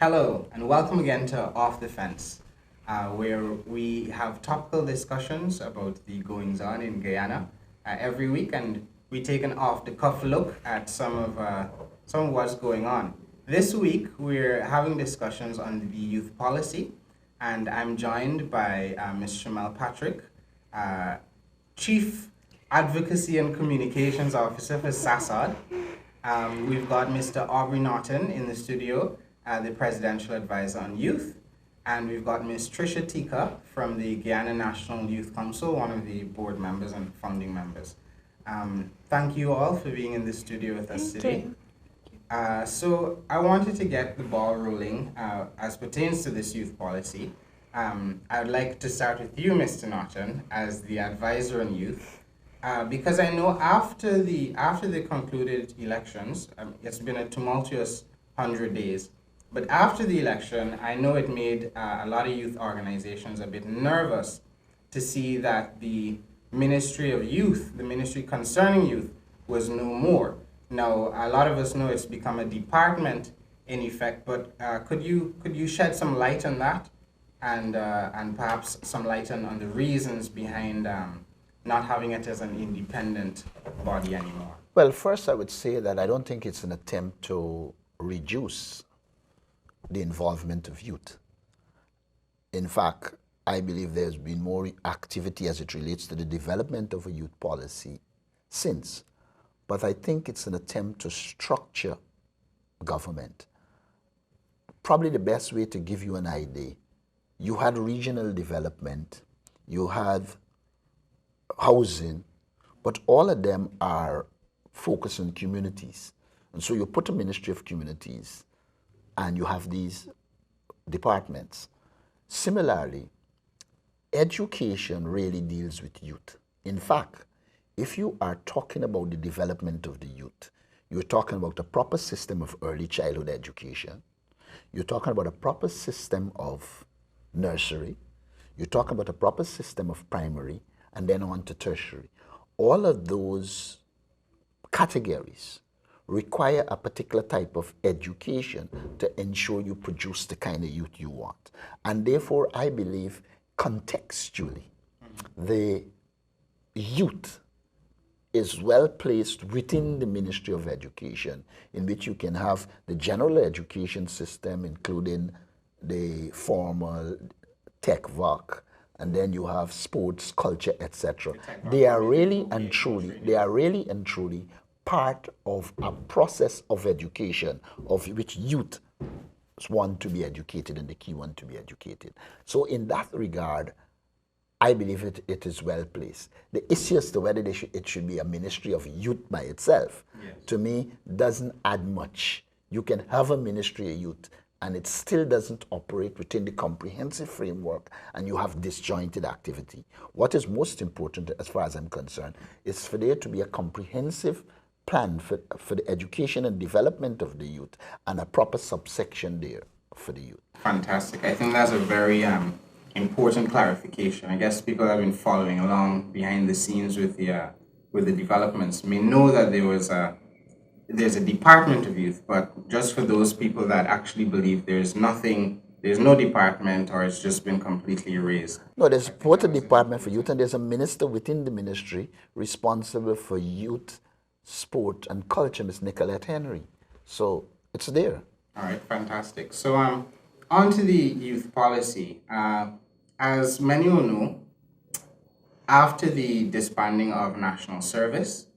Hello, and welcome again to Off the Fence, where we have topical discussions about the goings on in Guyana every week, and we take an off-the-cuff look at some of what's going on. This week, we're having discussions on the youth policy, and I'm joined by Ms. Schemel Patrick, uh, Chief Advocacy and Communications Officer for SASOD. We've got Mr. Aubrey Norton in the studio, the Presidential Advisor on Youth. And we've got Ms. Tricia Teekah from the Guyana National Youth Council, one of the board members and founding members. Thank you all for being in the studio with us today. So I wanted to get the ball rolling as pertains to this youth policy. I'd like to start with you, Mr. Norton, as the advisor on youth. Because I know after the concluded elections, it's been a tumultuous 100 days. But after the election, I know it made a lot of youth organizations a bit nervous to see that the Ministry of Youth, the ministry concerning youth, was no more. Now, a lot of us know it's become a department in effect, but could you shed some light on that, and perhaps some light on the reasons behind not having it as an independent body anymore? Well, first I would say that I don't think it's an attempt to reduce the involvement of youth. In fact, I believe there's been more activity as it relates to the development of a youth policy since. But I think it's an attempt to structure government. Probably the best way to give you an idea, you had regional development, you had housing, but all of them are focused on communities. And so you put a Ministry of Communities and you have these departments. Similarly, education really deals with youth. In fact, if you are talking about the development of the youth, you're talking about a proper system of early childhood education, you're talking about a proper system of nursery, you're talking about a proper system of primary, and then on to tertiary. All of those categories require a particular type of education to ensure you produce the kind of youth you want. And therefore, I believe contextually, the youth is well placed within the Ministry of Education, in which you can have the general education system, including the formal tech voc, and then you have sports, culture, etc. They are really and truly part of a process of education of which youth want to be educated and the key one to be educated. So in that regard, I believe it is well placed. The issue as to whether it should be a Ministry of Youth by itself, yes, to me, doesn't add much. You can have a Ministry of Youth and it still doesn't operate within the comprehensive framework, and you have disjointed activity. What is most important, as far as I'm concerned, is for there to be a comprehensive plan for the education and development of the youth, and a proper subsection there for the youth. Fantastic. I think that's a very important clarification. I guess people have been following along behind the scenes with the developments may know that there's a department of youth, but just for those people that actually believe there's no department, or it's just been completely erased. No, there's both a department for youth and there's a minister within the ministry responsible for youth, sport and culture, Ms. Nicolette Henry. So it's there. All right, fantastic. So on to the youth policy. As many will know, after the disbanding of national service,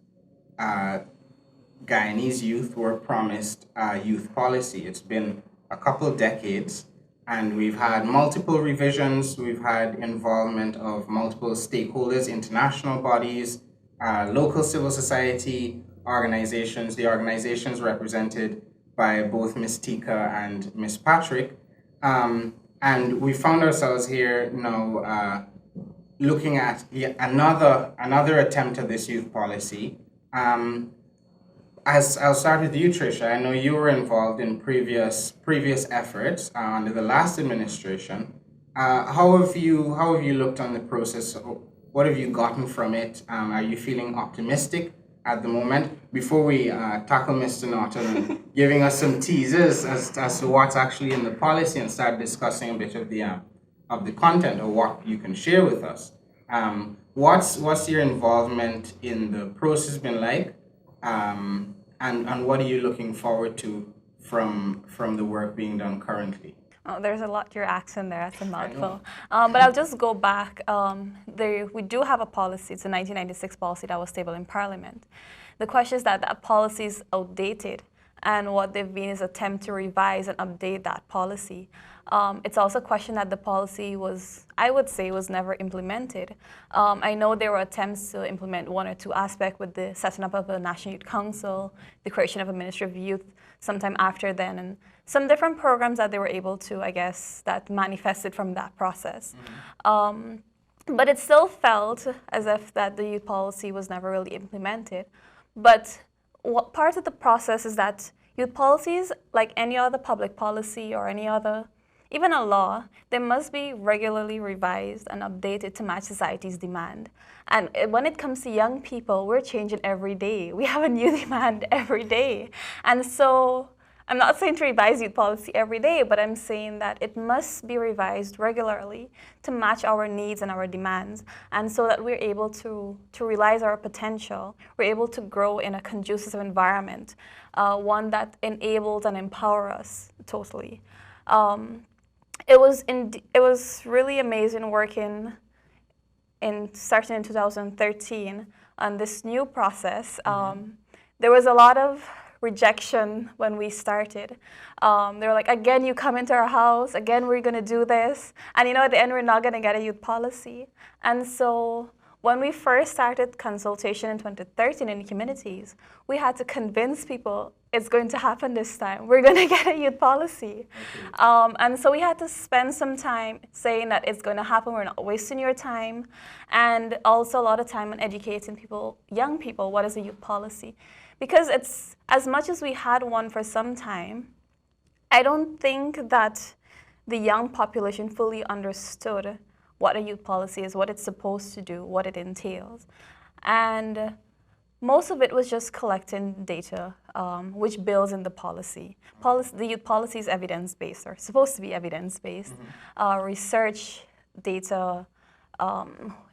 Guyanese youth were promised a youth policy. It's been a couple decades, and we've had multiple revisions. We've had involvement of multiple stakeholders, international bodies, local civil society organizations, the organizations represented by both Ms. Teekah and Ms. Patrick. And we found ourselves here now looking at yet another attempt at this youth policy. As I'll start with you, Tricia. I know you were involved in previous efforts under the last administration. How have you looked on the process? What have you gotten from it? Are you feeling optimistic at the moment. Before we tackle Mr. Norton giving us some teasers as to what's actually in the policy and start discussing a bit of the content or what you can share with us. What's your involvement in the process been like, and what are you looking forward to from the work being done currently? Oh, there's a lot to your accent there. That's a mouthful. But I'll just go back. We do have a policy. It's a 1996 policy that was tabled in Parliament. The question is that policy is outdated, and what they've been is attempt to revise and update that policy. It's also a question that the policy I would say, was never implemented. I know there were attempts to implement one or two aspects with the setting up of a National Youth Council, the creation of a Ministry of Youth sometime after then, and some different programs that they were able to, I guess, that manifested from that process. But it still felt as if that the youth policy was never really implemented. But what part of the process is that youth policies, like any other public policy or any other, even a law, they must be regularly revised and updated to match society's demand. And when it comes to young people, we're changing every day. We have a new demand every day. And so I'm not saying to revise youth policy every day, but I'm saying that it must be revised regularly to match our needs and our demands, and so that we're able to realize our potential. We're able to grow in a conducive environment, one that enables and empowers us totally. It was really amazing working starting in 2013 on this new process. There was a lot of rejection when we started. They were like, again, you come into our house, again, we're going to do this. And at the end, we're not going to get a youth policy. And so when we first started consultation in 2013 in communities, we had to convince people it's going to happen this time. We're going to get a youth policy. Okay. And so we had to spend some time saying that it's going to happen. We're not wasting your time. And also a lot of time on educating people, young people, what is a youth policy. Because it's, as much as we had one for some time, I don't think that the young population fully understood what a youth policy is, what it's supposed to do, what it entails. And most of it was just collecting data, which builds in the policy. The youth policy is evidence-based, or supposed to be evidence-based. Research, data,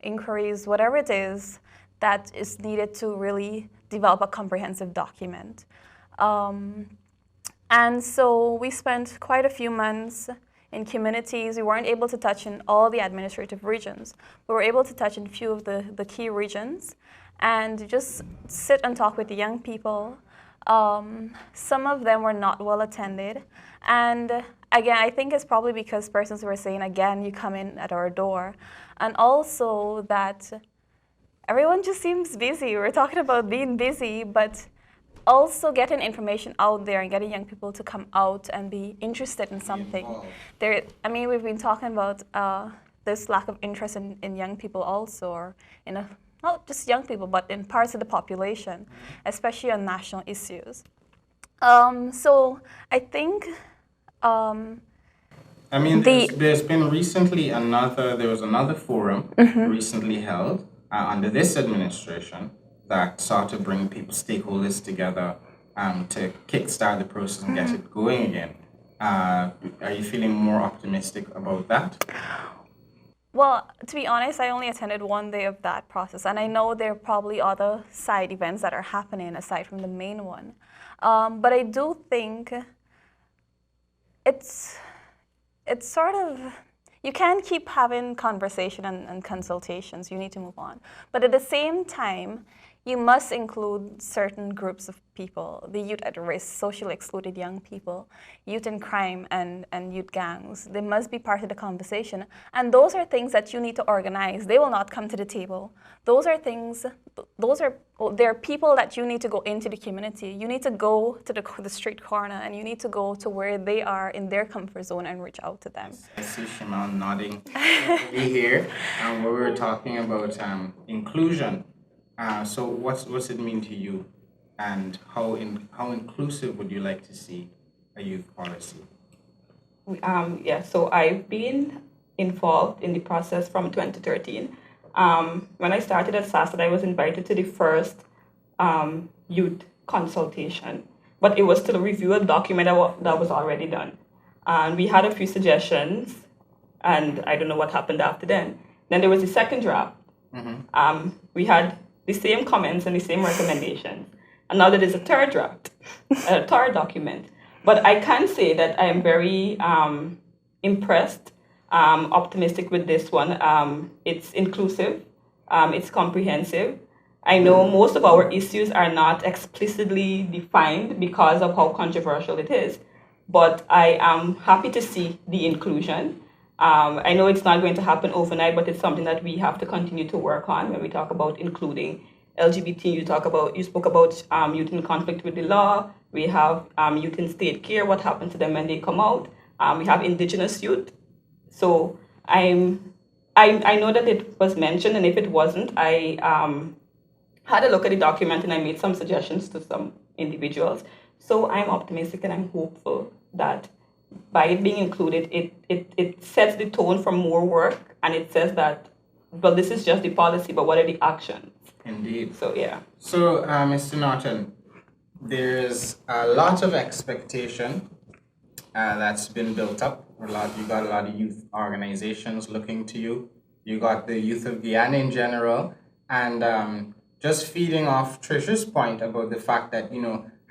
inquiries, whatever it is that is needed to really develop a comprehensive document. And so we spent quite a few months in communities. We weren't able to touch in all the administrative regions, but we were able to touch in a few of the key regions and just sit and talk with the young people. Some of them were not well attended. And again, I think it's probably because persons were saying, again, you come in at our door. And also that everyone just seems busy. We're talking about being busy, but also getting information out there and getting young people to come out and be interested in something. We've been talking about this lack of interest in young people also, or not just young people, but in parts of the population, especially on national issues. So I think there's been recently there was another forum recently held under this administration that sought to bring stakeholders together to kickstart the process and get it going again. Are you feeling more optimistic about that? Well, to be honest, I only attended one day of that process, and I know there are probably other side events that are happening aside from the main one. But I do think it's sort of, you can't keep having conversation and consultations. You need to move on. But at the same time, you must include certain groups of people, the youth at risk, socially excluded young people, youth in crime, and youth gangs. They must be part of the conversation. And those are things that you need to organize. They will not come to the table. There are people that you need to go into the community. You need to go to the street corner, and you need to go to where they are in their comfort zone and reach out to them. I see Schemel nodding here, where we were talking about inclusion. So what's it mean to you, and how inclusive would you like to see a youth policy? So I've been involved in the process from 2013. When I started at SASOD, I was invited to the first youth consultation, but it was to review a document that was already done. And we had a few suggestions, and I don't know what happened after then. Then there was the second draft. We had the same comments and the same recommendations. And now there is a third draft, a third document. But I can say that I am very impressed, optimistic with this one. It's inclusive, it's comprehensive. I know most of our issues are not explicitly defined because of how controversial it is, but I am happy to see the inclusion. I know it's not going to happen overnight, but it's something that we have to continue to work on when we talk about including LGBT. You spoke about youth in conflict with the law. We have youth in state care. What happens to them when they come out? We have indigenous youth. So I know that it was mentioned, and if it wasn't, I had a look at the document and I made some suggestions to some individuals. So I'm optimistic and I'm hopeful that by it being included, it sets the tone for more work, and it says that, well, this is just the policy, but what are the actions? Indeed. So, yeah. So, Mr. Norton, there's a lot of expectation that's been built up. You got a lot of youth organizations looking to you. You got the youth of Guyana in general, and just feeding off Tricia's point about the fact that,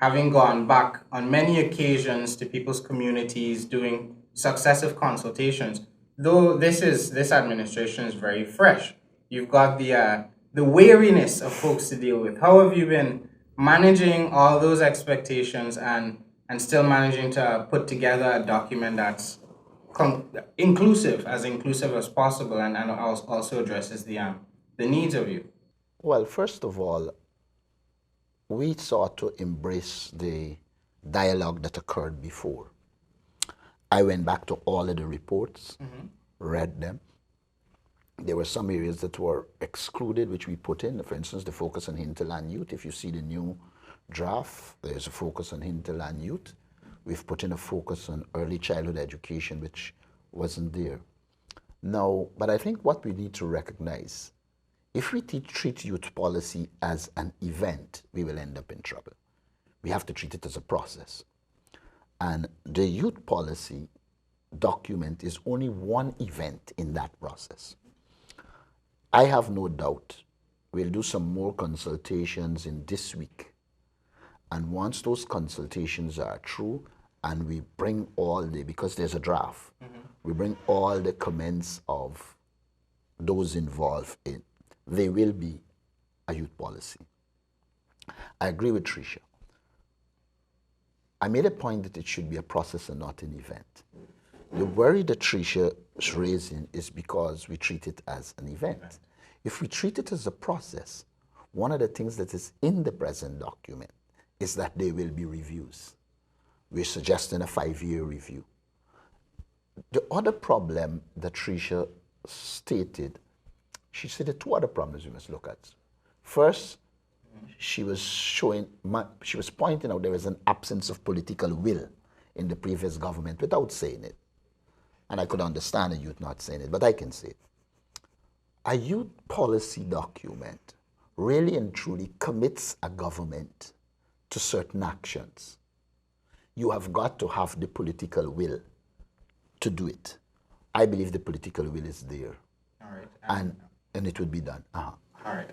having gone back on many occasions to people's communities, doing successive consultations, though this administration is very fresh, you've got the wariness of folks to deal with. How have you been managing all those expectations and still managing to put together a document that's inclusive as possible and also addresses the needs of youth? Well, first of all, we sought to embrace the dialogue that occurred before. I went back to all of the reports, read them. There were some areas that were excluded, which we put in. For instance, the focus on hinterland youth. If you see the new draft, there's a focus on hinterland youth. We've put in a focus on early childhood education, which wasn't there. Now, but I think what we need to recognize, if we treat youth policy as an event, we will end up in trouble. We have to treat it as a process. And the youth policy document is only one event in that process. I have no doubt we'll do some more consultations in this week. And once those consultations are through and we bring because there's a draft, we bring all the comments of those involved in, there will be a youth policy. I agree with Tricia. I made a point that it should be a process and not an event. The worry that Tricia is raising is because we treat it as an event. If we treat it as a process, one of the things that is in the present document is that there will be reviews. We're suggesting a 5-year review. The other problem that Tricia stated, she said there are 2 other problems we must look at. First, she was pointing out there was an absence of political will in the previous government without saying it. And I could understand a youth not saying it, but I can say it. A youth policy document really and truly commits a government to certain actions. You have got to have the political will to do it. I believe the political will is there. All right. And it would be done. All right.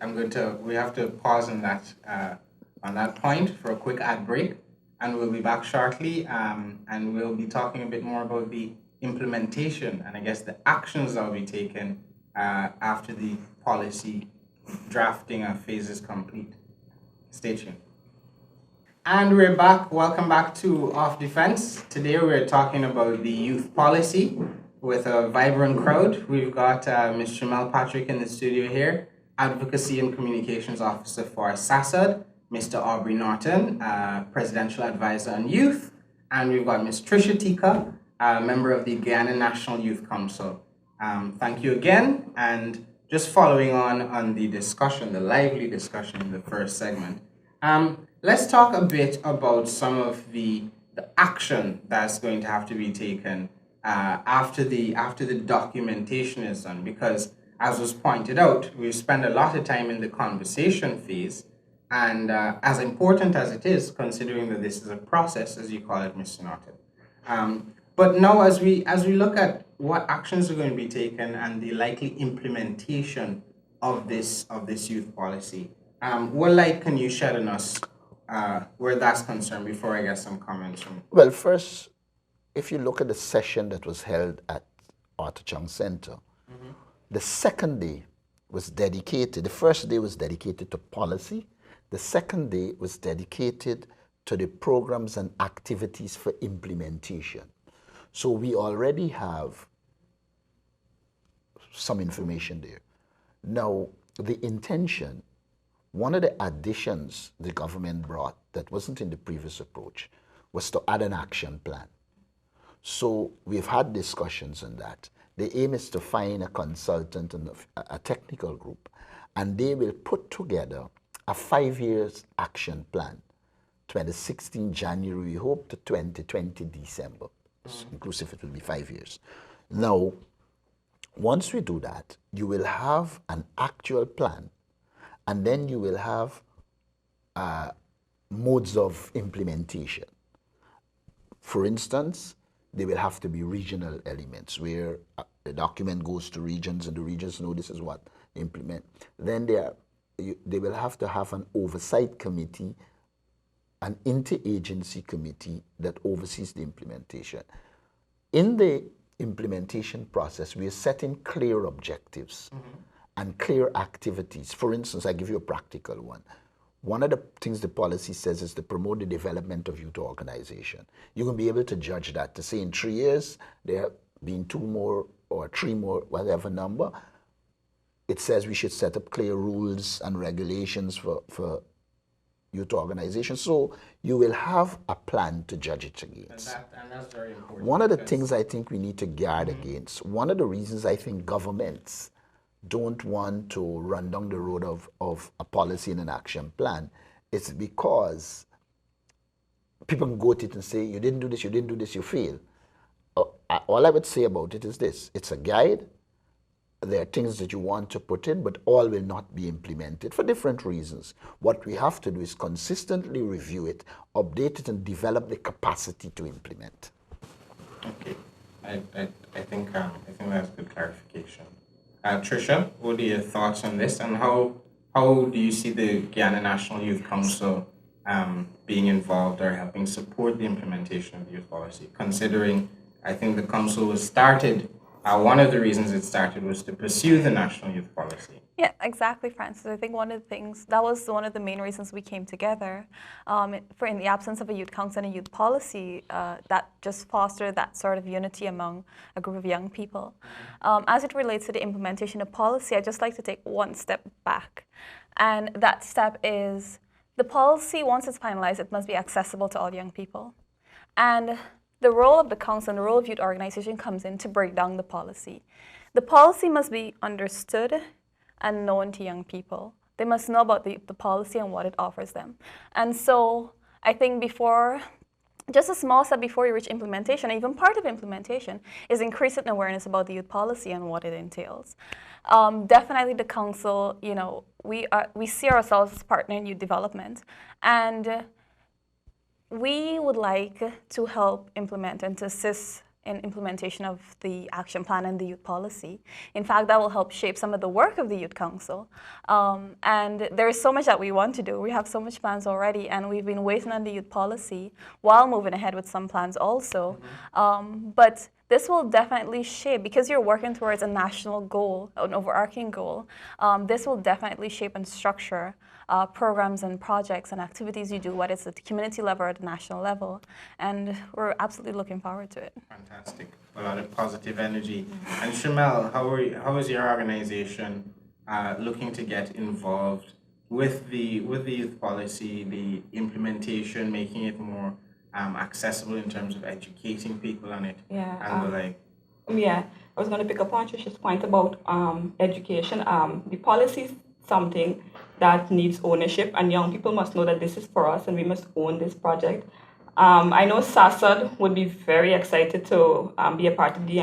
We have to pause on that point for a quick ad break, and we'll be back shortly, and we'll be talking a bit more about the implementation and I guess the actions that will be taken after the policy drafting phase is complete. Stay tuned. And we're back. Welcome back to Off Defense. Today we're talking about the youth policy with a vibrant crowd. We've got Ms. Schemel Patrick in the studio here, Advocacy and Communications Officer for SASOD, Mr. Aubrey Norton, Presidential Advisor on Youth, and we've got Ms. Tricia Teekah, member of the Guyana National Youth Council. Thank you again, and just following on the discussion, the lively discussion in the first segment, let's talk a bit about some of the action that's going to have to be taken after the documentation is done, because as was pointed out, we've spent a lot of time in the conversation phase, and as important as it is, considering that this is a process, as you call it, Mr. Norton. But now, as we look at what actions are going to be taken and the likely implementation of this youth policy, what light can you shed on us where that's concerned before I get some comments from? Well, first, if you look at the session that was held at Arthur Chung Center, the second day was dedicated. The first day was dedicated to policy. The second day was dedicated to the programs and activities for implementation. So we already have some information there. Now, the intention, one of the additions the government brought that wasn't in the previous approach was to add an action plan. So we've had discussions on that. The aim is to find a consultant and a technical group, and they will put together a 5-year action plan, 2016 January, we hope, to 2020 December. Inclusive, it will be 5 years. Now, once we do that, you will have an actual plan, and then you will have modes of implementation. For instance, there will have to be regional elements where the document goes to regions and the regions know this is what they implement. Then they will have to have an oversight committee, an interagency committee that oversees the implementation. In the implementation process, we are setting clear objectives and clear activities. For instance, I give you a practical one. One of the things the policy says is to promote the development of youth organization. You can be able to judge that, to say in 3 years, there have been 2 more or 3 more, whatever number. It says we should set up clear rules and regulations for youth organizations. So you will have a plan to judge it against. And that's very important. One of the things I think we need to guard against, one of the reasons I think governments don't want to run down the road of a policy and an action plan, is because people can go to it and say, you didn't do this, you fail. All I would say about it is this: it's a guide. There are things that you want to put in, but all will not be implemented for different reasons. What we have to do is consistently review it, update it, and develop the capacity to implement. Okay, I think that's good clarification. Tricia, what are your thoughts on this, and how do you see the Guyana National Youth Council being involved or helping support the implementation of the youth policy, considering I think the council was started, one of the reasons it started was to pursue the national youth policy. Yeah, exactly, Francis. I think one of the things, that was one of the main reasons we came together, in the absence of a youth council and a youth policy, that just fostered that sort of unity among a group of young people. As it relates to the implementation of policy, I'd just like to take one step back. And that step is, the policy, once it's finalized, it must be accessible to all young people. And the role of the council and the role of youth organization comes in to break down the policy. The policy must be understood and known to young people. They must know about the policy and what it offers them. And so I think just a small step before you reach implementation, even part of implementation, is increasing awareness about the youth policy and what it entails. Definitely the council, we see ourselves as partner in youth development, and we would like to help implement and to assist in implementation of the action plan and the youth policy. In fact, that will help shape some of the work of the Youth Council. And there is so much that we want to do. We have so much plans already, and we've been waiting on the youth policy while moving ahead with some plans also. But this will definitely shape, because you're working towards a national goal, an overarching goal, this will definitely shape and structure programs and projects and activities you do, whether it's at the community level or at the national level. And we're absolutely looking forward to it. Fantastic. A lot of positive energy. And Schemel, how is your organization looking to get involved with the youth policy, the implementation, making it more accessible in terms of educating people on it? Yeah. And the like. Yeah, I was going to pick up on Tricia's point about education. The policy is something that needs ownership, and young people must know that this is for us and we must own this project. I know SASOD would be very excited to be a part of the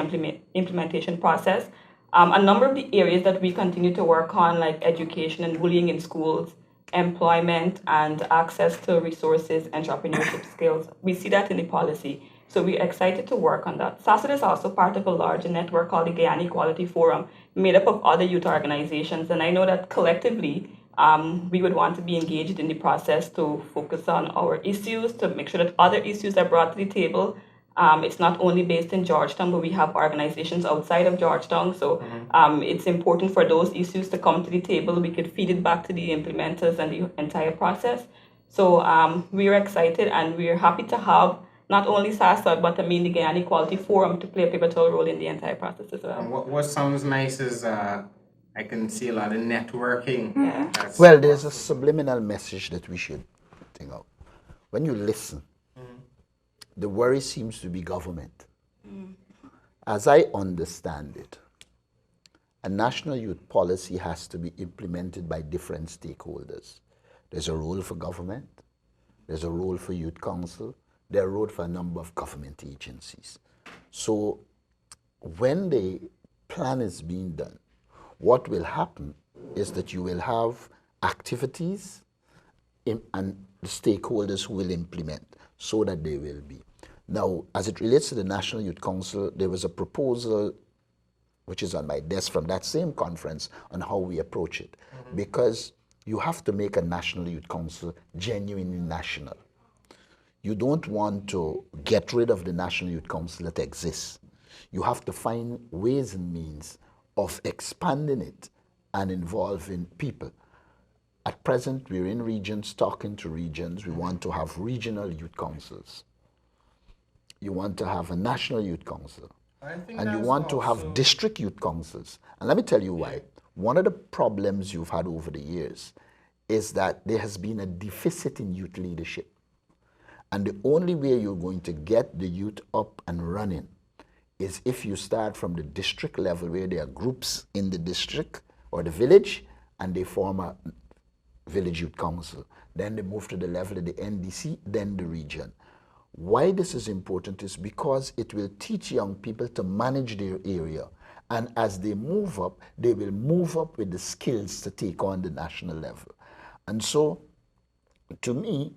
implementation process. A number of the areas that we continue to work on, like education and bullying in schools, employment and access to resources, entrepreneurship skills. We see that in the policy. So we're excited to work on that. SASOD is also part of a larger network called the Guyana Equality Forum, made up of other youth organizations. And I know that collectively, we would want to be engaged in the process to focus on our issues, to make sure that other issues are brought to the table. It's not only based in Georgetown, but we have organizations outside of Georgetown. So it's important for those issues to come to the table. We could feed it back to the implementers and the entire process. So we are excited and we are happy to have not only SASOD, but the Guyana Equality Forum to play a pivotal role in the entire process as well. And what sounds nice is I can see a lot of networking. Yeah. Well, there's a subliminal message that we should think of. When you listen, the worry seems to be government. As I understand it, a national youth policy has to be implemented by different stakeholders. There's a role for government, there's a role for youth council, there's a role for a number of government agencies. So when the plan is being done, what will happen is that you will have activities and the stakeholders who will implement so that they will be. Now, as it relates to the National Youth Council, there was a proposal which is on my desk from that same conference on how we approach it. Because you have to make a National Youth Council genuinely national. You don't want to get rid of the National Youth Council that exists. You have to find ways and means of expanding it and involving people. At present, we're in regions, talking to regions. We want to have regional youth councils. You want to have a national youth council. And you want to have district youth councils. And let me tell you why. One of the problems you've had over the years is that there has been a deficit in youth leadership. And the only way you're going to get the youth up and running is if you start from the district level, where there are groups in the district or the village, and they form a village youth council. Then they move to the level of the NDC, then the region. Why this is important is because it will teach young people to manage their area. And as they move up, they will move up with the skills to take on the national level. And so, to me,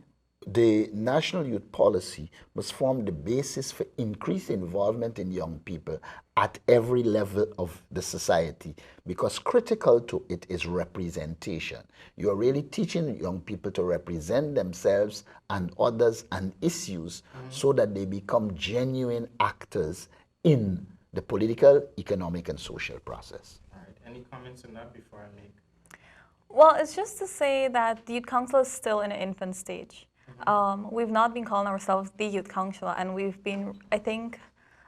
the national youth policy must form the basis for increased involvement in young people at every level of the society, because critical to it is representation. You are really teaching young people to represent themselves and others and issues so that they become genuine actors in the political, economic, and social process. All right. Any comments on that before I make? Well, it's just to say that the Youth Council is still in an infant stage. We've not been calling ourselves the Youth Council, and we've been, I think,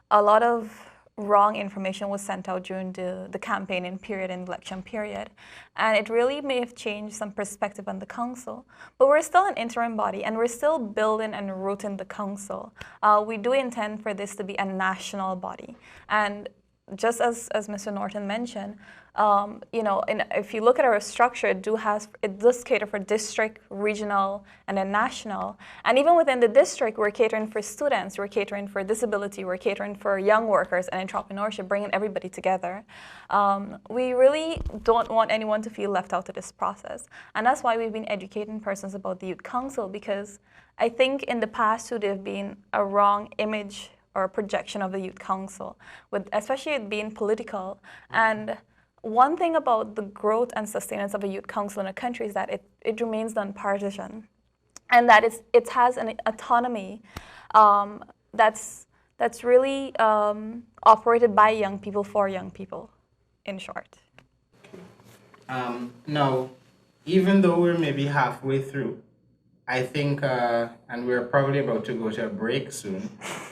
a lot of wrong information was sent out during the campaigning period and election period. And it really may have changed some perspective on the council. But we're still an interim body, and we're still building and rooting the council. We do intend for this to be a national body. And just as Mr. Norton mentioned, if you look at our structure, it does cater for district, regional, and then national. And even within the district, we're catering for students, we're catering for disability, we're catering for young workers and entrepreneurship, bringing everybody together. We really don't want anyone to feel left out of this process. And that's why we've been educating persons about the Youth Council, because I think in the past too, there's been a wrong image or a projection of the Youth Council, especially it being political. And one thing about the growth and sustenance of a youth council in a country is that it remains nonpartisan, and that it has an autonomy that's really operated by young people for young people, in short. Now, even though we're maybe halfway through, I think, and we're probably about to go to a break soon,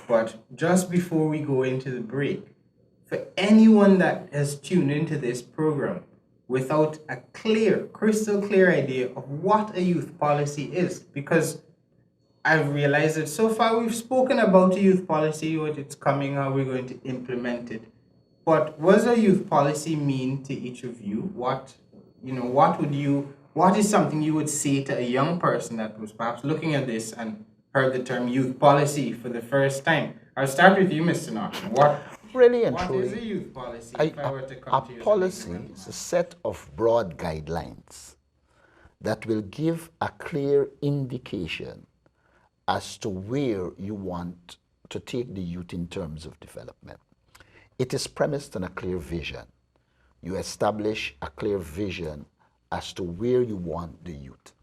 but just before we go into the break, for anyone that has tuned into this program without a crystal clear idea of what a youth policy is, because I've realized that so far we've spoken about a youth policy, what it's coming, how we're going to implement it. But what does a youth policy mean to each of you? What is something you would say to a young person that was perhaps looking at this and heard the term youth policy for the first time? I'll start with you, Mr. Norton. What is a youth policy? A policy is a set of broad guidelines that will give a clear indication as to where you want to take the youth in terms of development. It is premised on a clear vision. You establish a clear vision as to where you want the youth.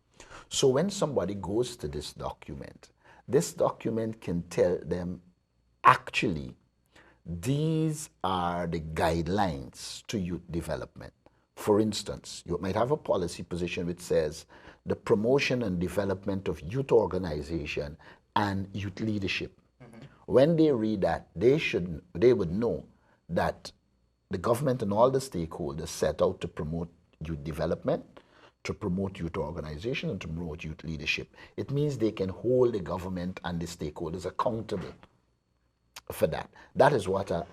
So when somebody goes to this document can tell them, actually, these are the guidelines to youth development. For instance, you might have a policy position which says the promotion and development of youth organization and youth leadership. When they read that, they would know that the government and all the stakeholders set out to promote youth development, to promote youth organization, and to promote youth leadership. It means they can hold the government and the stakeholders accountable for that. That is what a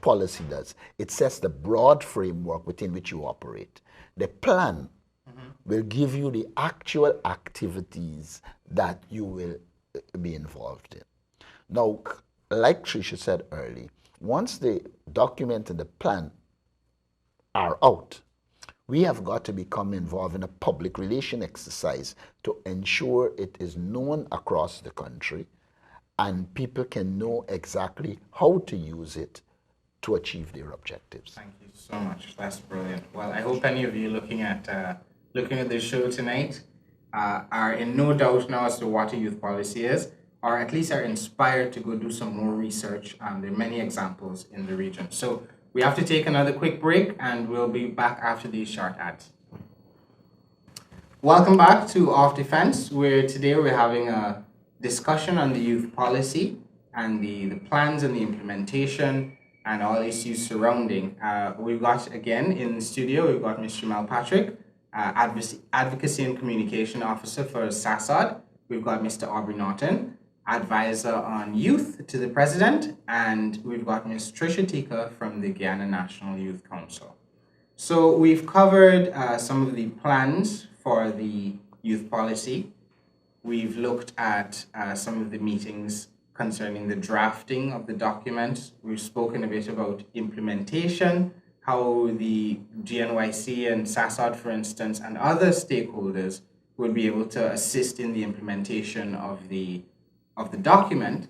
policy does. It sets the broad framework within which you operate. The plan will give you the actual activities that you will be involved in. Now, like Tricia said earlier, once the document and the plan are out, we have got to become involved in a public relation exercise to ensure it is known across the country and people can know exactly how to use it to achieve their objectives. Thank you so much. That's brilliant. Well, I hope any of you looking at the show tonight are in no doubt now as to what a youth policy is, or at least are inspired to go do some more research. There are many examples in the region. So we have to take another quick break, and we'll be back after these short ads. Welcome back to Off Defense, where today we're having a discussion on the youth policy and the plans and the implementation and all issues surrounding. We've got, again, in the studio, we've got Ms. Schemel Patrick, Advocacy and Communication Officer for SASOD. We've got Mr. Aubrey Norton, Advisor on Youth to the President, and we've got Ms. Tricia Teekah from the Guyana National Youth Council. So we've covered some of the plans for the youth policy. We've looked at some of the meetings concerning the drafting of the document. We've spoken a bit about implementation, how the GNYC and SASOD, for instance, and other stakeholders would be able to assist in the implementation of the document.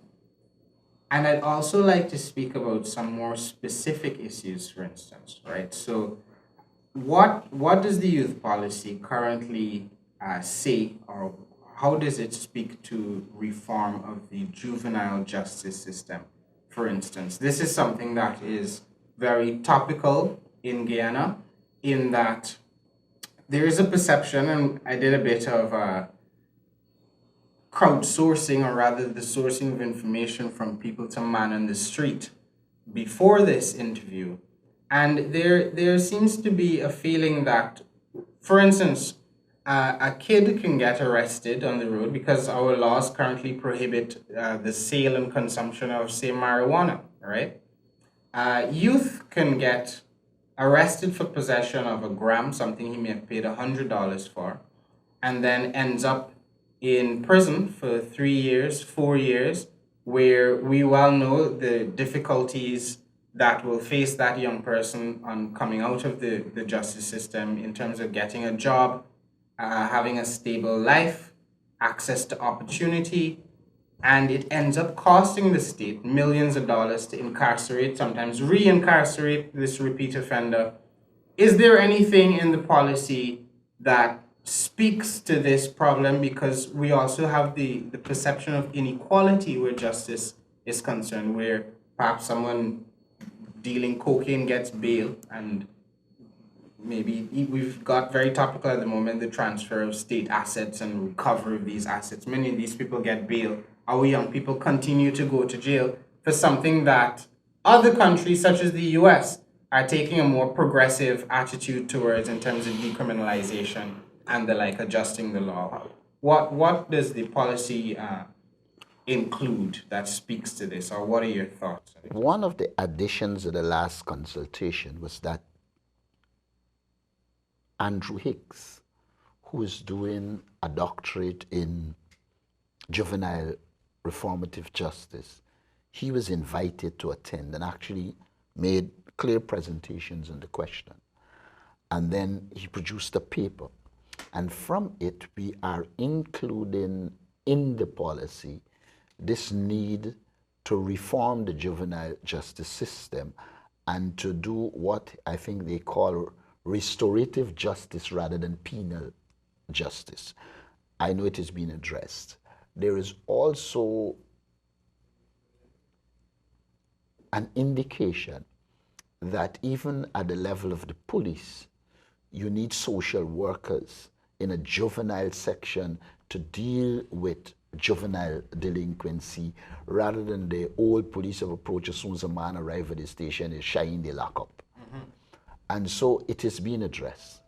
And I'd also like to speak about some more specific issues, for instance, right? So what does the youth policy currently say, or how does it speak to reform of the juvenile justice system, for instance? This is something that is very topical in Guyana, in that there is a perception, and I did a bit of crowdsourcing, or rather the sourcing of information from people to man on the street before this interview. And there seems to be a feeling that, for instance, a kid can get arrested on the road because our laws currently prohibit the sale and consumption of, say, marijuana, right? Youth can get arrested for possession of a gram, something he may have paid $100 for, and then ends up in prison for 3 years, 4 years, where we well know the difficulties that will face that young person on coming out of the justice system in terms of getting a job, having a stable life, access to opportunity, and it ends up costing the state millions of dollars to incarcerate, sometimes re-incarcerate this repeat offender. Is there anything in the policy that speaks to this problem? Because we also have the perception of inequality where justice is concerned, where perhaps someone dealing cocaine gets bail, and maybe we've got very topical at the moment, the transfer of state assets and recovery of these assets. Many of these people get bail. Our young people continue to go to jail for something that other countries, such as the US, are taking a more progressive attitude towards in terms of decriminalization and the like, adjusting the law. What does the policy include that speaks to this, or what are your thoughts? One of the additions of the last consultation was that Andrew Hicks, who is doing a doctorate in juvenile reformative justice, he was invited to attend and actually made clear presentations on the question. And then he produced a paper And from it, we are including in the policy this need to reform the juvenile justice system and to do what I think they call restorative justice rather than penal justice. I know it has been addressed. There is also an indication that even at the level of the police, you need social workers in a juvenile section to deal with juvenile delinquency rather than the old police have approached as soon as a man arrives at the station, is shying the lock up. And so it is being addressed.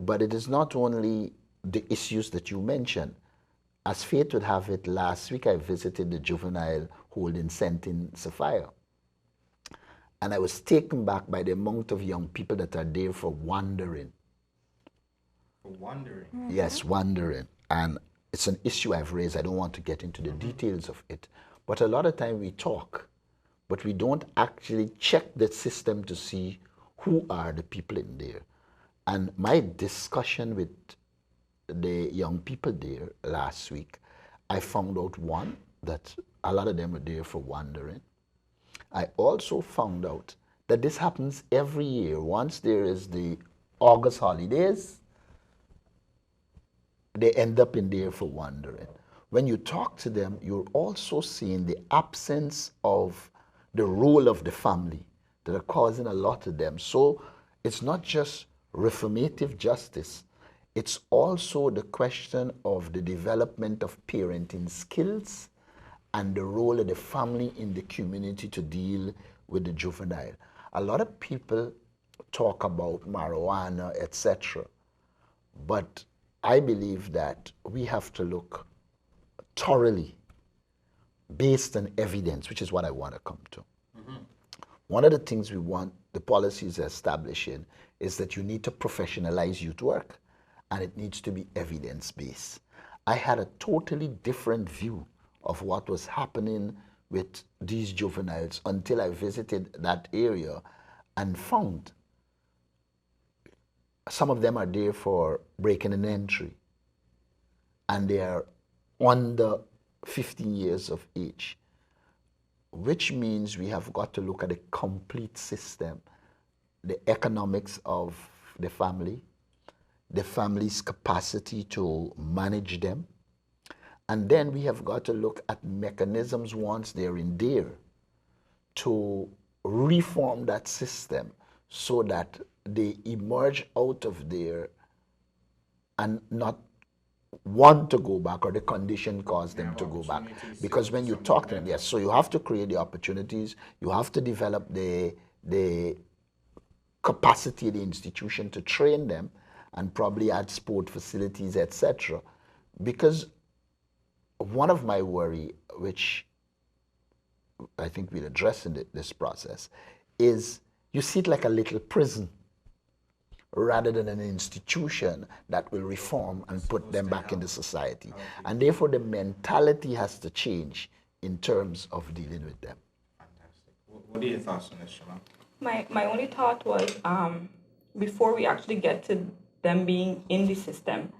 But it is not only the issues that you mentioned. As fate would have it, last week I visited the juvenile holding center in Sophia. And I was taken back by the amount of young people that are there for wandering. For wandering? Yes, wandering. And it's an issue I've raised. I don't want to get into the details of it. But a lot of time we talk, but we don't actually check the system to see who are the people in there. And my discussion with the young people there last week, I found out, one, that a lot of them are there for wandering. I also found out that this happens every year. Once there is the August holidays, they end up in there for wandering. When you talk to them, you're also seeing the absence of the role of the family that are causing a lot of them. So it's not just reformative justice, it's also the question of the development of parenting skills and the role of the family in the community to deal with the juvenile. A lot of people talk about marijuana, etc. But I believe that we have to look thoroughly based on evidence, which is what I want to come to. One of the things we want the policies establishing is that you need to professionalize youth work, and it needs to be evidence-based. I had a totally different view of what was happening with these juveniles until I visited that area and found some of them are there for breaking an entry, and they are under 15 years of age, which means we have got to look at the complete system, the economics of the family, the family's capacity to manage them, and then we have got to look at mechanisms once they're in there to reform that system so that they emerge out of there and not want to go back, or the condition caused them to go back. Because when you talk to them, yes, so you have to create the opportunities, you have to develop the capacity of the institution to train them and probably add sport facilities, etc. Because one of my worry, which I think we'll address in this process, is you see it like a little prison rather than an institution that will reform and put them back into society. Okay. And therefore the mentality has to change in terms of dealing with them. Fantastic. What are your thoughts on this, Schemel? My only thought was, before we actually get to them being in the system,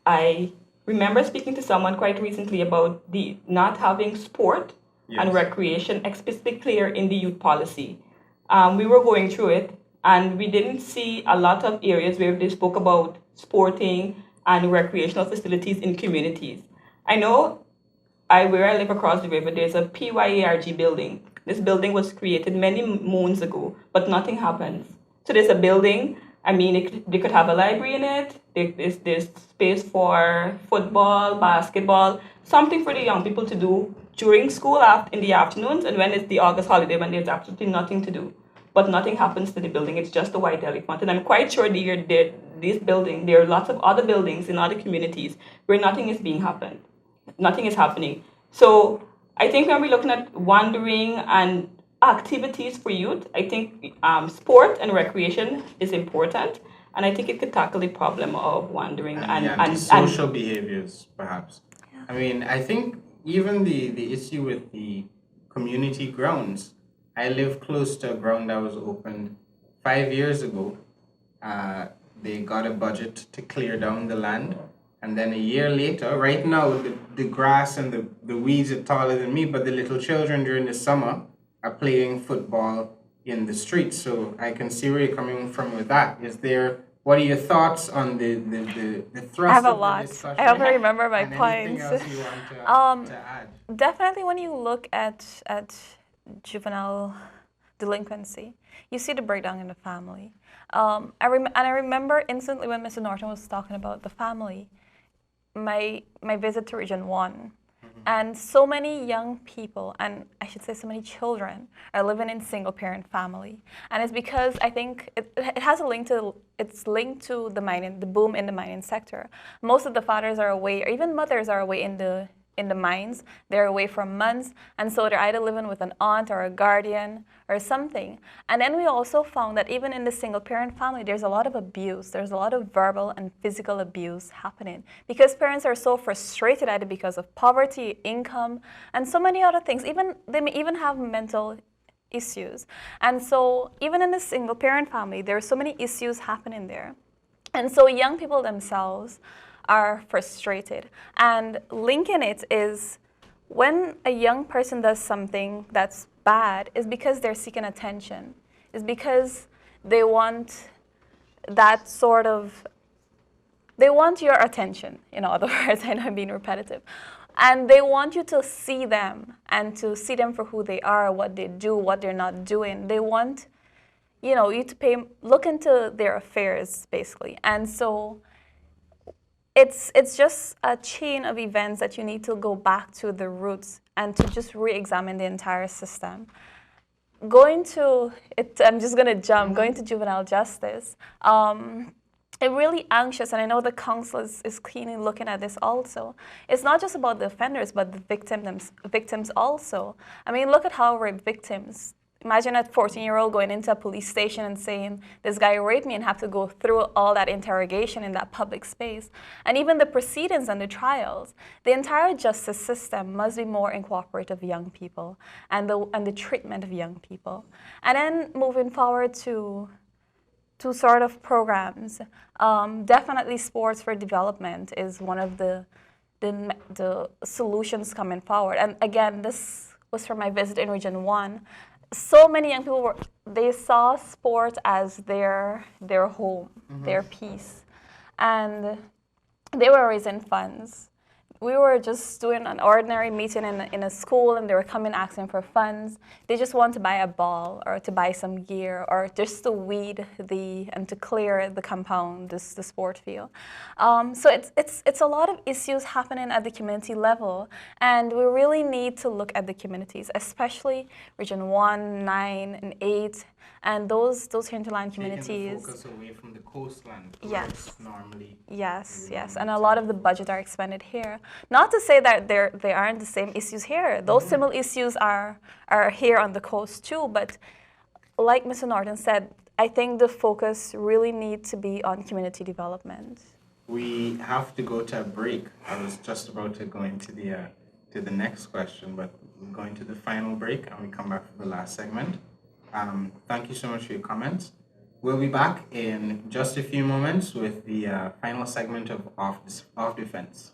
I remember speaking to someone quite recently about the not having sport and recreation explicitly clear in the youth policy. We were going through it, and we didn't see a lot of areas where they spoke about sporting and recreational facilities in communities. I know where I live across the river, there's a PYARG building. This building was created many moons ago, but nothing happens. So there's a building, I mean, they could have a library in it, there's space for football, basketball, something for the young people to do during school in the afternoons, and when it's the August holiday when there's absolutely nothing to do. But nothing happens to the building, it's just a white elephant. And I'm quite sure this building, there are lots of other buildings in other communities where nothing is happening. So I think when we're looking at wandering and activities for youth, I think sport and recreation is important, and I think it could tackle the problem of wandering and social behaviors, perhaps. Yeah. I mean, I think even the issue with the community grounds. I live close to a ground that was opened 5 years ago. they got a budget to clear down the land. And then a year later, right now, the grass and the weeds are taller than me, but the little children during the summer are playing football in the streets. So I can see where you're coming from with that. What are your thoughts on the thrust I have a of lot. the discussion? I hope I remember my and points. Anything else you want to add? Definitely, when you look at juvenile delinquency, you see the breakdown in the family. I remember instantly when Mr. Norton was talking about the family, my visit to Region 1. And so many young people, and I should say so many children, are living in single-parent family. And it's because I think it has a link to, it's linked to the boom in the mining sector. Most of the fathers are away, or even mothers are away in the mines. They're away for months, and so they're either living with an aunt or a guardian or something. And then we also found that even in the single-parent family, there's a lot of abuse. There's a lot of verbal and physical abuse happening because parents are so frustrated either because of poverty, income, and so many other things. They may even have mental issues. And so even in the single-parent family, there are so many issues happening there. And so young people themselves are frustrated. And linking it is when a young person does something that's bad, is because they're seeking attention. It's because they want that sort of, they want your attention, in other words. I know I'm being repetitive. And they want you to see them and to see them for who they are, what they do, what they're not doing. They want, you to look into their affairs, basically. And so it's just a chain of events that you need to go back to the roots and to just re-examine the entire system. Going to it, I'm just going to jump, going to juvenile justice. I'm really anxious, and I know the council is keenly looking at this also. It's not just about the offenders, but the victims also. I mean, look at how rape victims. Imagine a 14-year-old going into a police station and saying, this guy raped me, and have to go through all that interrogation in that public space. And even the proceedings and the trials. The entire justice system must be more in cooperative with young people and the treatment of young people. And then moving forward to sort of programs, definitely sports for development is one of the solutions coming forward. And again, this was from my visit in Region 1. So many young people they saw sport as their home, their peace, and they were raising funds. We were just doing an ordinary meeting in a school, and they were coming asking for funds. They just want to buy a ball or to buy some gear or just to weed and to clear the compound, the sport field. So it's a lot of issues happening at the community level, and we really need to look at the communities, especially Region 1, 9, and 8, and those hinterland communities. Taking the focus away from the coastland. Yes. Normally. Yes, and a lot of the budget are expended here. Not to say that they aren't the same issues here. Those similar issues are here on the coast too, but like Mr. Norton said, I think the focus really needs to be on community development. We have to go to a break. I was just about to go into the next question, but we're going to the final break, and we come back for the last segment. Thank you so much for your comments. We'll be back in just a few moments with the final segment of Off Defense.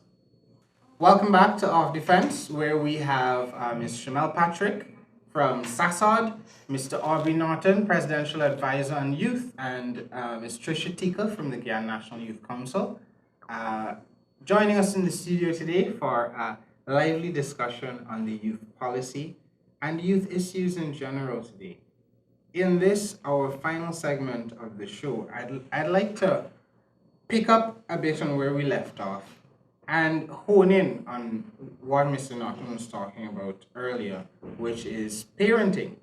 Welcome back to Off Defense, where we have Ms. Schemel Patrick from SASOD, Mr. Aubrey Norton, Presidential Advisor on Youth, and Ms. Tricia Teekah from the Guyana National Youth Council, joining us in the studio today for a lively discussion on the youth policy and youth issues in general today. In this, our final segment of the show, I'd like to pick up a bit on where we left off and hone in on what Mr. Norton was talking about earlier, which is parenting.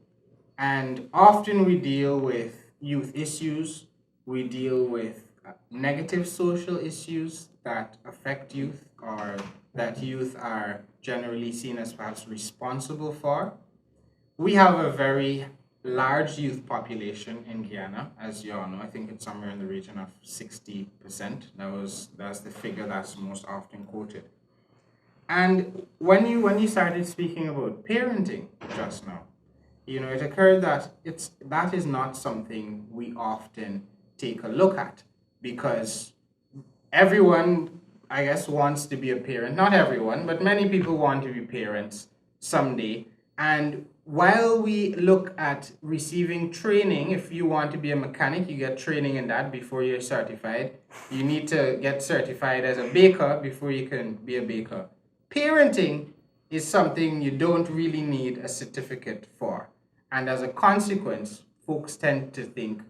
And often we deal with youth issues, we deal with negative social issues that affect youth or that youth are generally seen as perhaps responsible for. We have a very large youth population in Guyana, as you all know. I think it's somewhere in the region of 60%. That's the figure that's most often quoted. And when you started speaking about parenting just now, it occurred that that is not something we often take a look at. because everyone, I guess, wants to be a parent. Not everyone, but many people want to be parents someday. And while we look at receiving training, if you want to be a mechanic, you get training in that before you're certified. You need to get certified as a baker before you can be a baker. Parenting is something you don't really need a certificate for. And as a consequence, folks tend to think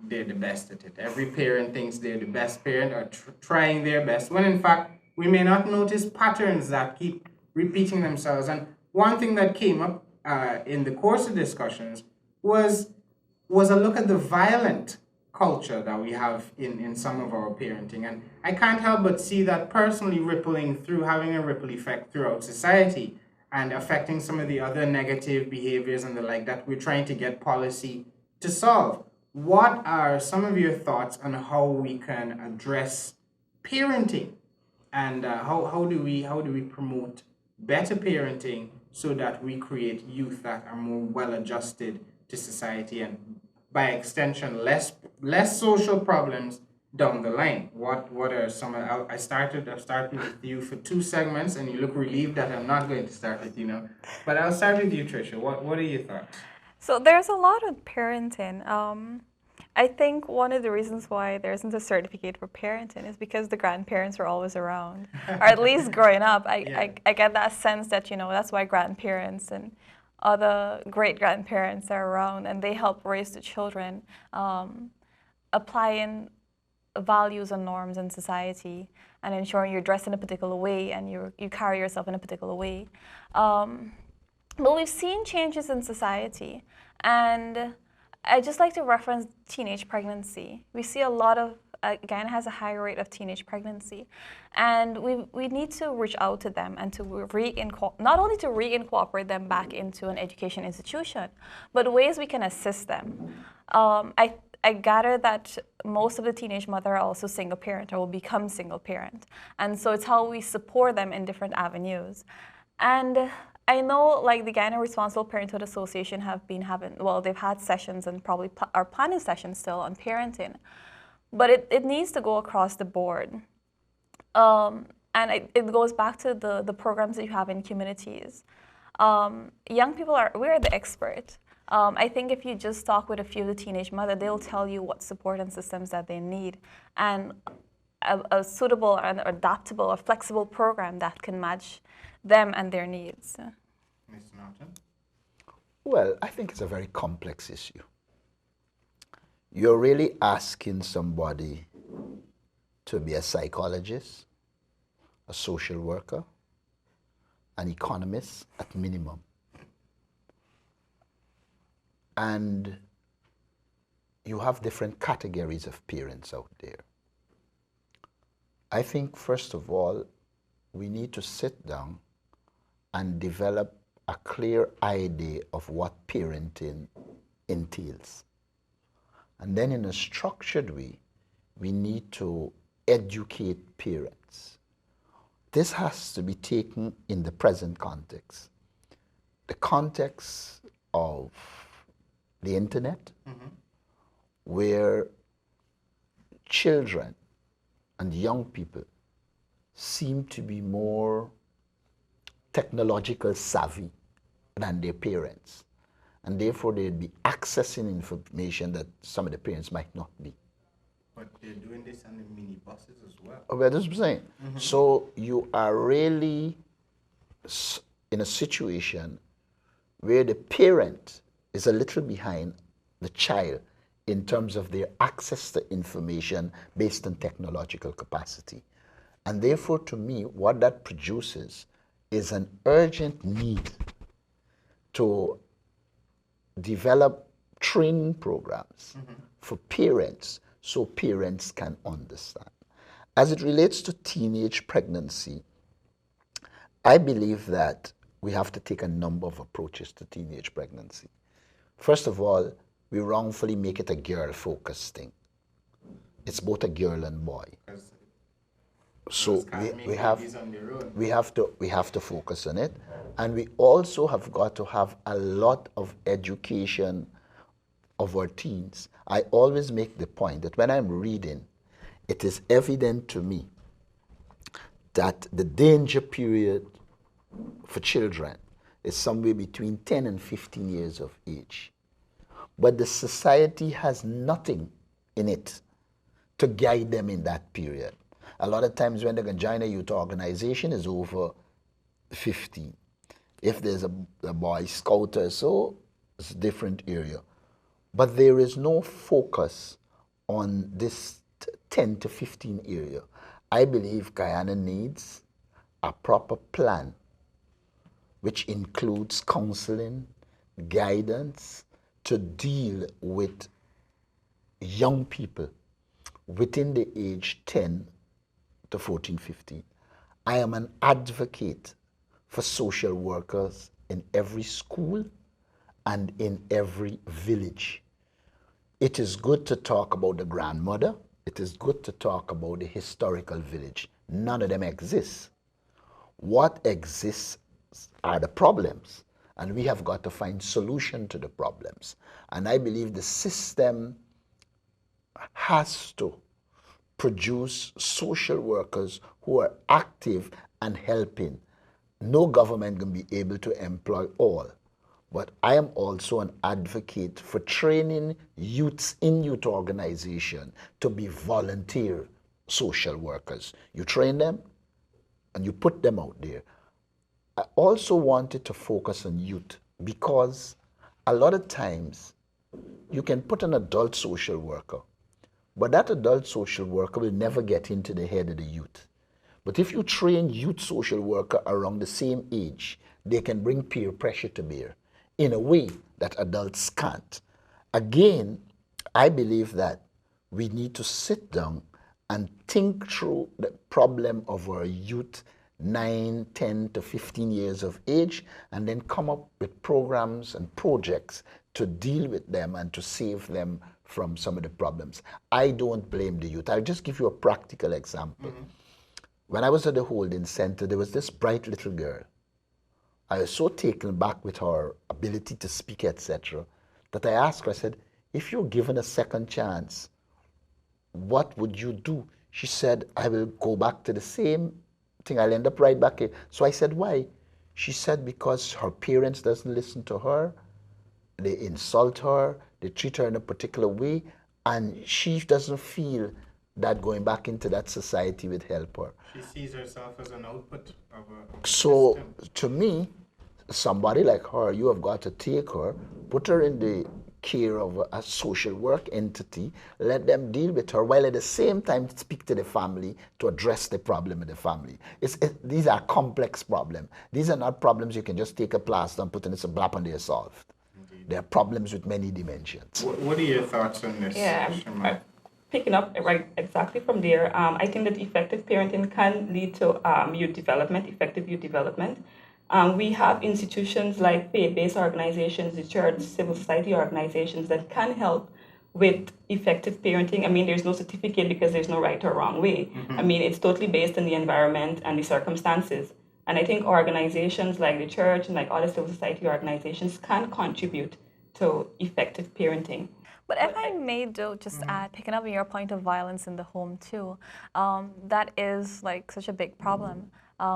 they're the best at it. Every parent thinks they're the best parent or trying their best, when in fact, we may not notice patterns that keep repeating themselves. And one thing that came up in the course of discussions was a look at the violent culture that we have in some of our parenting. And I can't help but see that personally rippling through, having a ripple effect throughout society and affecting some of the other negative behaviors and the like that we're trying to get policy to solve. What are some of your thoughts on how we can address parenting, and how do we promote better parenting so that we create youth that are more well adjusted to society and by extension less social problems down the line? What are some of, I started with you for 2 segments and you look relieved that I'm not going to start with you now, but I'll start with you, Tricia. What are your thoughts? So there's a lot of parenting. I think one of the reasons why there isn't a certificate for parenting is because the grandparents are always around, or at least growing up. I get that sense that, that's why grandparents and other great-grandparents are around, and they help raise the children, applying values and norms in society and ensuring you're dressed in a particular way and you carry yourself in a particular way. But we've seen changes in society, and I just like to reference teenage pregnancy. We see a lot of, Guyana has a high rate of teenage pregnancy, and we need to reach out to them and to not only to reincorporate them back into an education institution, but ways we can assist them. I gather that most of the teenage mothers are also single parent or will become single parent, and so it's how we support them in different avenues. And I know, like, the Guyana Responsible Parenthood Association have been they've had sessions and probably are planning sessions still on parenting, but it needs to go across the board. And it goes back to the programs that you have in communities. Young people we're the expert. I think if you just talk with a few of the teenage mothers, they'll tell you what support and systems that they need, and a suitable and adaptable or flexible program that can match them and their needs. Mr. Norton? Well, I think it's a very complex issue. You're really asking somebody to be a psychologist, a social worker, an economist at minimum. And you have different categories of parents out there. I think, first of all, we need to sit down and develop a clear idea of what parenting entails. And then in a structured way, we need to educate parents. This has to be taken in the present context. The context of the internet, where children and young people seem to be more technological savvy than their parents, and therefore they'd be accessing information that some of the parents might not be. But they're doing this on the mini buses as well. Well, that's what I'm saying. So you are really in a situation where the parent is a little behind the child in terms of their access to information based on technological capacity. And therefore, to me, what that produces is an urgent need to develop training programs for parents so parents can understand. As it relates to teenage pregnancy, I believe that we have to take a number of approaches to teenage pregnancy. First of all, we wrongfully make it a girl-focused thing. It's both a girl and boy. So we have to focus on it, and we also have got to have a lot of education of our teens. I always make the point that when I'm reading it is evident to me that the danger period for children is somewhere between 10 and 15 years of age. But the society has nothing in it to guide them in that period. A lot of times when the Guyana Youth Organization is over 50, if there's a Boy Scout or so, it's a different area. But there is no focus on this 10 to 15 area. I believe Guyana needs a proper plan which includes counseling, guidance to deal with young people within the age 10 to 14, 15. I am an advocate for social workers in every school and in every village. It is good to talk about the grandmother. It is good to talk about the historical village. None of them exist. What exists are the problems, and we have got to find solution to the problems. And I believe the system has to produce social workers who are active and helping. No government can be able to employ all. But I am also an advocate for training youths in youth organization to be volunteer social workers. You train them and you put them out there. I also wanted to focus on youth because a lot of times you can put an adult social worker, but that adult social worker will never get into the head of the youth. But if you train youth social worker around the same age, they can bring peer pressure to bear in a way that adults can't. Again, I believe that we need to sit down and think through the problem of our youth 9, 10 to 15 years of age, and then come up with programs and projects to deal with them and to save them from some of the problems. I don't blame the youth. I'll just give you a practical example. When I was at the holding center, there was this bright little girl. I was so taken back with her ability to speak, etc., that I asked her, I said, if you're given a second chance, what would you do? She said, I will go back to the same thing. I'll end up right back here. So I said, why? She said, because her parents doesn't listen to her, they insult her, they treat her in a particular way, and she doesn't feel that going back into that society would help her. She sees herself as an output of a So system. to me, somebody like her, you have got to take her, put her in the care of a social work entity, let them deal with her, while at the same time speak to the family to address the problem of the family. These are complex problems. These are not problems you can just take a plaster and put in a blap and they're solved. Indeed. They are problems with many dimensions. What are your thoughts on this? Yeah, Schemel? picking up right exactly from there, I think that effective parenting can lead to youth development, effective youth development. We have institutions like faith-based organizations, the church, civil society organizations that can help with effective parenting. I mean, there's no certificate because there's no right or wrong way. I mean, it's totally based on the environment and the circumstances. And I think organizations like the church and like other civil society organizations can contribute to effective parenting. But if I may, Joe, just add, picking up on your point of violence in the home too, that is like such a big problem.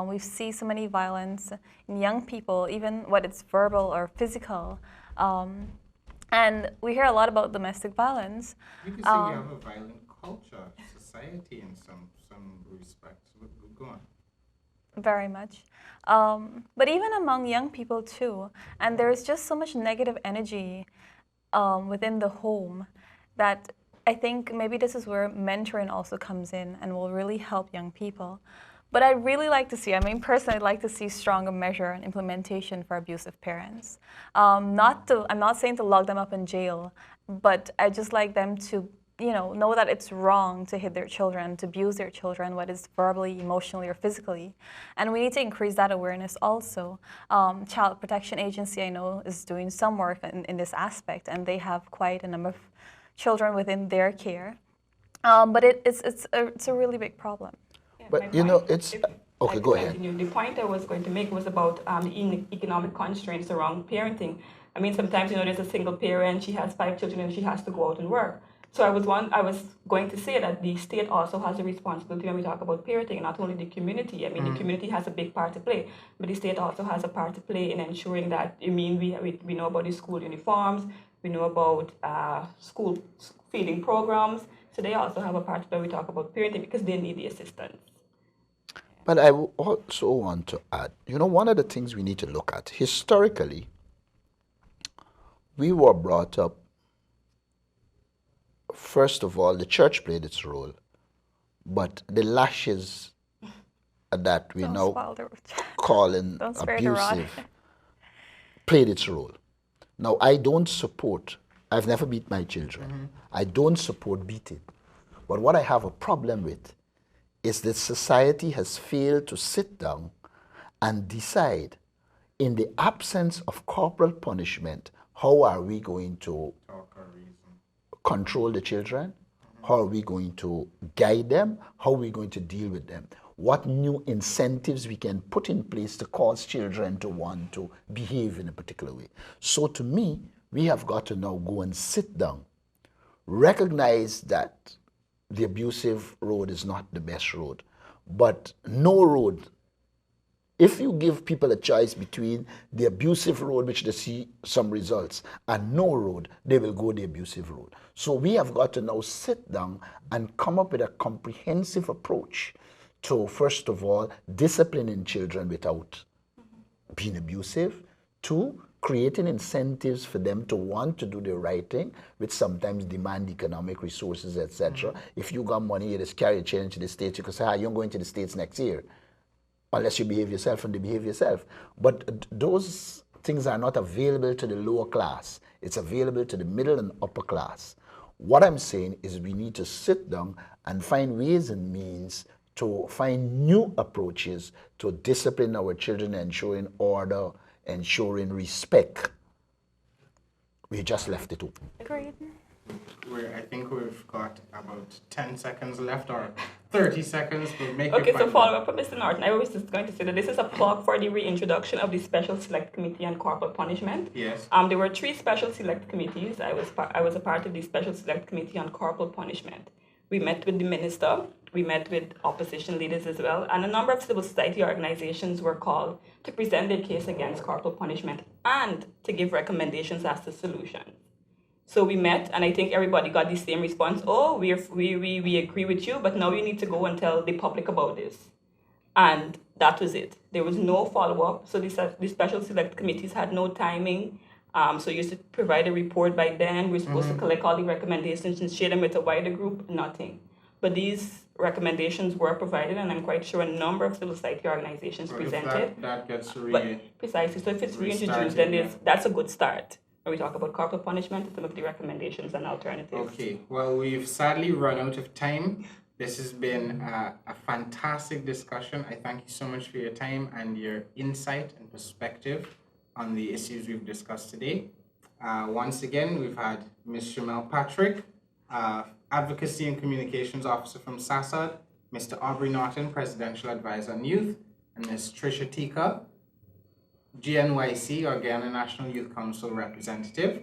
We see so many violence in young people, even whether it's verbal or physical. And we hear a lot about domestic violence. You could say we have a violent culture, society in some respects. Go on. Very much. But even among young people too. And there's just so much negative energy within the home that I think maybe this is where mentoring also comes in and will really help young people. But I'd really like to see, I mean personally, I'd like to see stronger measure and implementation for abusive parents. I'm not saying to lock them up in jail, but I just like them to know that it's wrong to hit their children, to abuse their children, whether it's verbally, emotionally, or physically. And we need to increase that awareness also. Child Protection Agency, I know, is doing some work in this aspect, and they have quite a number of children within their care. But it's a really big problem. Yeah, But okay, go ahead. The point I was going to make was about the economic constraints around parenting. I mean, sometimes, there's a single parent, she has 5 children and she has to go out and work. So I was going to say that the state also has a responsibility when we talk about parenting, not only the community. I mean, the community has a big part to play, but the state also has a part to play in ensuring that, we know about the school uniforms, we know about school feeding programs, so they also have a part to play when we talk about parenting because they need the assistance. But I also want to add, one of the things we need to look at, historically, we were brought up, first of all, the church played its role, but the lashes that we now calling abusive played its role. Now, I've never beat my children. I don't support beating. But what I have a problem with is that society has failed to sit down and decide, in the absence of corporal punishment, how are we going to control the children? How are we going to guide them? How are we going to deal with them? What new incentives we can put in place to cause children to want to behave in a particular way? So to me, we have got to now go and sit down, recognize that the abusive road is not the best road, but no road. If you give people a choice between the abusive road, which they see some results, and no road, they will go the abusive road. So we have got to now sit down and come up with a comprehensive approach to, first of all, disciplining children without being abusive. 2, creating incentives for them to want to do the right thing, which sometimes demand economic resources, etc. If you got money, you just carry a change to the States, you can say, you're going to the States next year, unless you behave yourself and they behave yourself. But those things are not available to the lower class. It's available to the middle and upper class. What I'm saying is we need to sit down and find ways and means to find new approaches to discipline our children, ensuring order, ensuring respect. We just left it open. Agreed. I think we've got about 10 seconds left, or 30 seconds. We'll make Okay, so follow up from Mr. Norton. I was just going to say that this is a plug for the reintroduction of the Special Select Committee on Corporal Punishment. Yes. There were 3 Special Select Committees. I was a part of the Special Select Committee on Corporal Punishment. We met with the minister, we met with opposition leaders as well, and a number of civil society organizations were called to present their case against corporal punishment and to give recommendations as to solutions. So we met, and I think everybody got the same response. Oh, we agree with you, but now you need to go and tell the public about this. And that was it. There was no follow-up. So the special select committees had no timing. So you used to provide a report by then. We're supposed to collect all the recommendations and share them with a wider group. Nothing. But these recommendations were provided, and I'm quite sure a number of civil society organizations presented. That gets precisely. So if it's reintroduced, then that's a good start. When we talk about corporal punishment, some of the recommendations and alternatives. Okay, well, we've sadly run out of time. This has been a fantastic discussion. I thank you so much for your time and your insight and perspective on the issues we've discussed today. Once again, we've had Ms. Schemel Patrick, Advocacy and Communications Officer from SASOD, Mr. Aubrey Norton, Presidential Advisor on Youth, and Ms. Tricia Teekah, GNYC, or Guyana National Youth Council representative.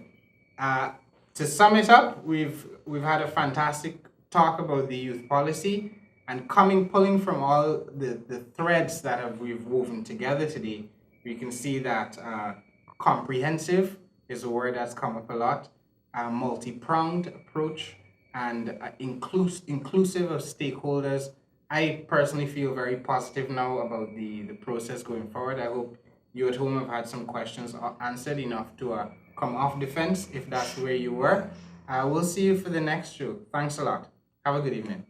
To sum it up, we've had a fantastic talk about the youth policy, and pulling from all the threads that we've woven together today, we can see that comprehensive is a word that's come up a lot, a multi-pronged approach, and inclusive of stakeholders. I personally feel very positive now about the process going forward. I hope you at home have had some questions answered enough to come off the fence if that's where you were. We'll see you for the next show. Thanks a lot. Have a good evening.